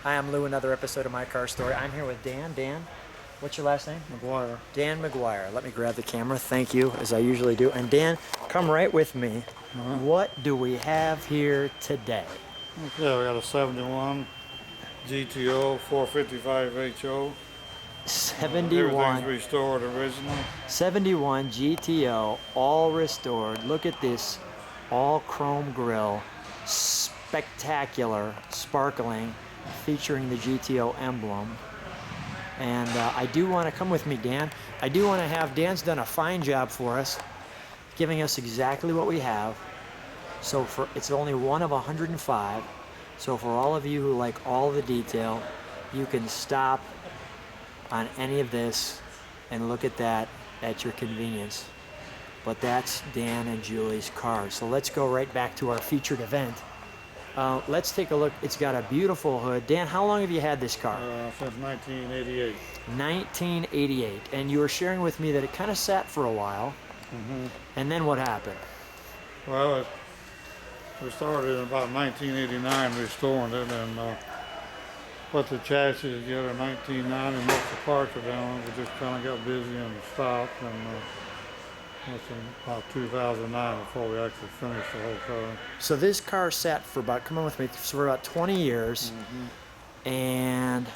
Hi, I'm Lou, another episode of My Car Story. I'm here with Dan. Dan, what's your last name? McGuire. Dan McGuire. Let me grab the camera. Thank you, as I usually do. And Dan, come right with me. What do we have here today? Okay, we got a 71 GTO 455 HO. 71. Everything's restored original. 71 GTO, all restored. Look at this, all chrome grille, spectacular, sparkling, featuring the GTO emblem. And I do want to come with me, Dan. I do want to have, Dan's done a fine job for us, giving us exactly what we have. So it's only one of 105. So for all of you who like all the detail, you can stop on any of this and look at that at your convenience. But that's Dan and Julie's car. So let's go right back to our featured event. Let's take a look. It's got a beautiful hood. Dan, how long have you had this car? Since 1988. 1988. And you were sharing with me that it kind of sat for a while. And then what happened? Well, we started in about 1989 restoring it, and put the chassis together in 1990. Most of the parts are down. We just kind of got busy and stopped, and that's in about 2009 before we actually finished the whole car. So this car sat for about, come on with me, for about 20 years, and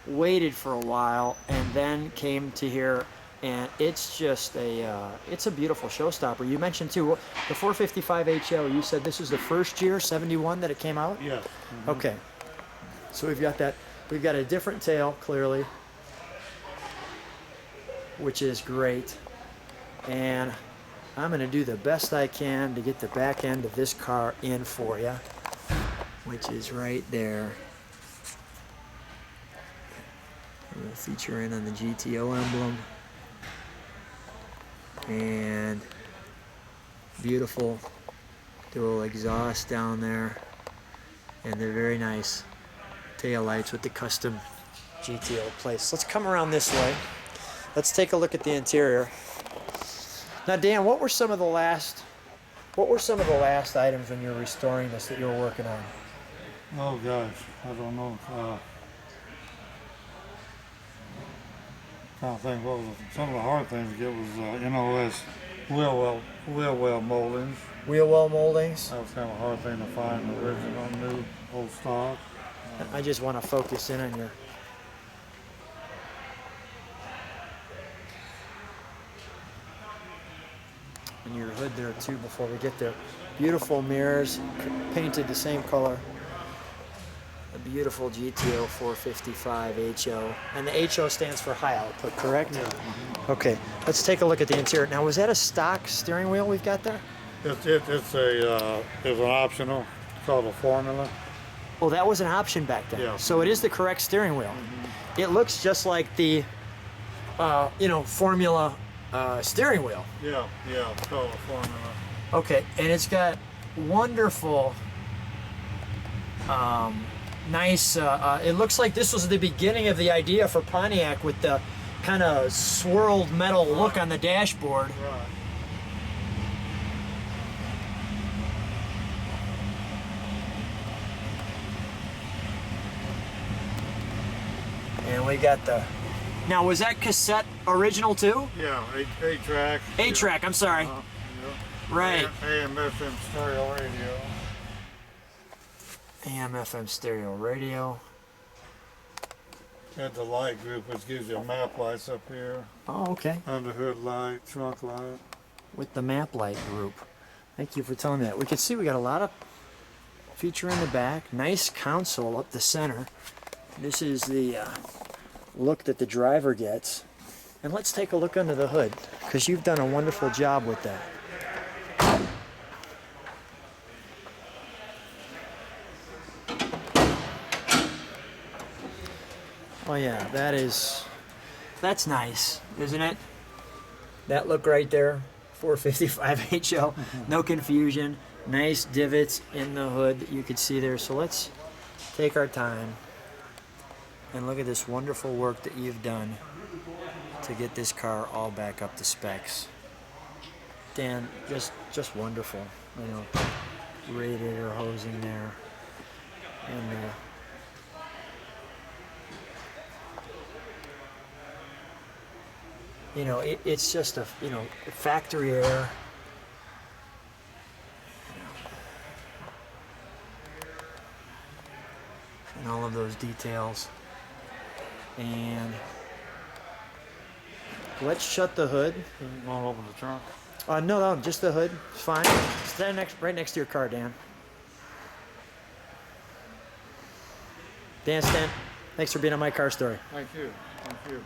waited for a while, and then came to here, and it's just it's a beautiful showstopper. You mentioned too, the 455 HO, you said this was the first year, 71, that it came out? Yes. Okay. So we've got that. We've got a different tail, clearly, which is great. And I'm going to do the best I can to get the back end of this car in for you, which is right there. We'll feature in on the GTO emblem. And beautiful dual exhaust down there. And they're very nice tail lights with the custom GTO plates. Let's come around this way. Let's take a look at the interior. Now, Dan, what were some of the last items when you were restoring this that you were working on? Oh gosh, I don't know. Trying to think what was some of the hard things to get was NOS wheel well moldings. Wheel well moldings. That was kind of a hard thing to find, original, new, old stock. I just want to focus in on your. And your hood there too before we get there. Beautiful mirrors, painted the same color. A beautiful GTO 455 HO. And the HO stands for high output, correct? Yeah. Okay, let's take a look at the interior. Now, was that a stock steering wheel we've got there? It's an optional, it's called a formula. Oh, that was an option back then. Yeah. So it is the correct steering wheel. It looks just like the, Formula steering wheel. Yeah, it's called a formula. Okay, and it's got wonderful, nice, it looks like this was the beginning of the idea for Pontiac with the kind of swirled metal look on the dashboard. Right. And we got the, now was that cassette original too? Yeah, 8-track. 8-track, I'm sorry. Yeah. Right. AM, FM stereo radio. AM, FM stereo radio. Got the light group, which gives you map lights up here. Oh, okay. Under hood light, trunk light. With the map light group. Thank you for telling me that. We can see we got a lot of feature in the back. Nice console up the center. This is the look that the driver gets. And let's take a look under the hood, because you've done a wonderful job with that. Oh yeah, that's nice, isn't it? That look right there, 455 HO, no confusion. Nice divots in the hood that you can see there. So let's take our time and look at this wonderful work that you've done to get this car all back up to specs. Dan, just wonderful. You know, radiator hosing there, and You know, it's just a, you know, factory air. And all of those details. And let's shut the hood. Going open the trunk. No, just the hood. It's fine. Stand right next to your car, Dan. Dan, stand. Thanks for being on My Car Story. Thank you. Thank you.